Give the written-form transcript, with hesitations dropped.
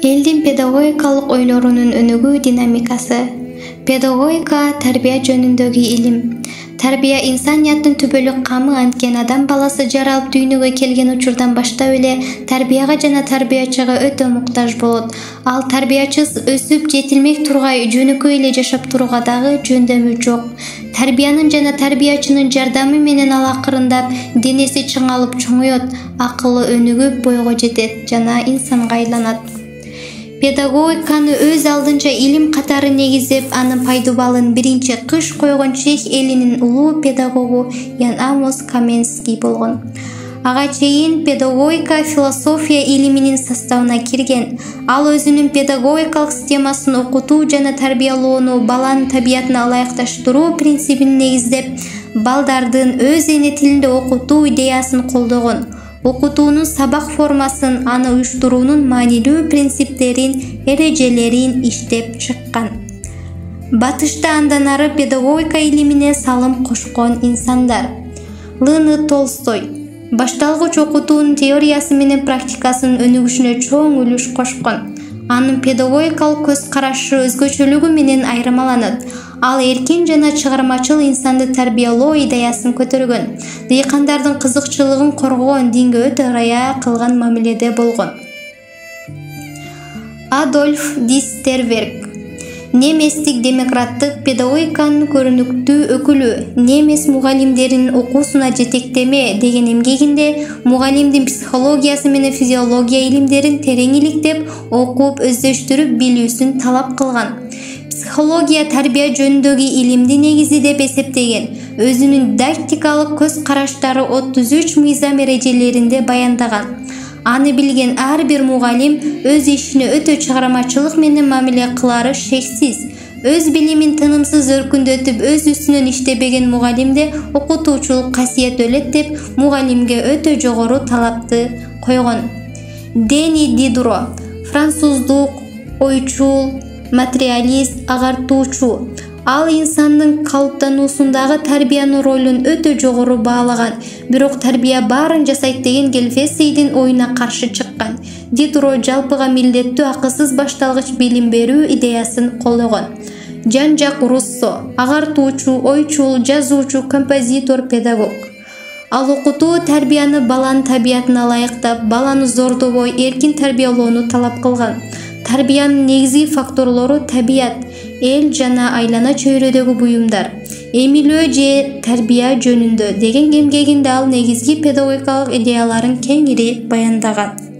Элдин педагогикалык ойлорунун өнүгүү динамикасы. Педагогика тарбия жөнүндөгү илим. Тарбия инсанияттын түбөлүк камы анткен адам баласы жаралып дүйнөгө келген учурдан баштап эле тарбияга жана тарбиячыга өтө муктаж болот. Ал тарбиячысыз өсүп жетилмек тургай жөнөкөй эле жашап турууга дагы жөндөмү жок. Тарбиянын жана тарбиячынын жардамы менен ал акырындап денеси чыңалып чоңоет, акылы өнүгүп бойго жетет жана инсанга айланат. Педагогиканы өз алдынча илим катары негиздеп, анын пайдубалын биринчи кыш койгон чех элинин улуу педагогу Ян Амос Каменский болгон. Ага чейин педагогика философия илиминин составына кирген. Ал өзүнүн педагогикалык системасын окутуу жана тарбиялоону баланын табиятына ылайыкташтыруу принцибин негиздеп, балдардын өз эне тилинде окутуу идеясын колдогон. Окутуунун сабак формасын, аны уюштуруунун маанилүү принциптерин, эрежелерин иштеп чыккан. Батышта андан ары педагогика илимине салым кошкон инсандар. Л. Толстой башталгыч окутуунун теориясы менен практикасынын өнүгүшүнө чоң үлүш кошкон. Анын педагогикалык көз карашы өзгөчөлүгү менен айырмаланат. Ал эркин жана чыгармачыл инсанды тарбиялоо идеясын көтөргөн. Дыйкандардын кызыкчылыгын коргогон, динге өтө ырайа кылган мамиледе болгон. Адольф Дистерверг неместик демократтык педагогиканын көрүнүктүү өкүлү, немес мугалимдеринин окуусуна жетектеме деген эмгегинде мугалимдин психологиясы менен физиология илимдерин терең иликтеп, окуп, өздөштүрүп билүүсүн талап кылган. Психология тарбия жөнүндөгү илимди негизи деп эсептеген. Өзүнүн дидактикалык көз караштары 33 мыйзам эрежелеринде баяндаган. Аны билген ар бир мугалим өз ишине өтө чыгармачылык менен мамиле кылары шексиз. Өз билимин тынымсыз өркүндөтүп, өз үстүнөн иштебеген мугалимде окутуучулук касиет өлөт деп мугалимге өтө жогору талапты койгон. Дени Дидро француздук ойчул, материалист, агартуучу. Ал инсандын калыптануусундагы тарбиянын ролун өтө жогору баалаган, бирок тарбия баарын жасайт деген Гельфессийдин оюна каршы чыккан. Дидро жалпыга милдеттүү акысыз башталгыч билим берүү идеясын колдогон. Жан-Жак Руссо агартуучу, ойчул, жазуучу, композитор, педагог. Ал окутуу тарбияны баланын табиятына ылайыктап, баланы зордобой, эркин тарбиялоону талап кылган. Тарбиянын негизги факторлору табият, эл жана айлана чөйрөдөгү буюмдар, эмилөө же тарбия жөнүндө деген эмгегинде ал негизги педагогикалык идеяларын кеңири баяндаган.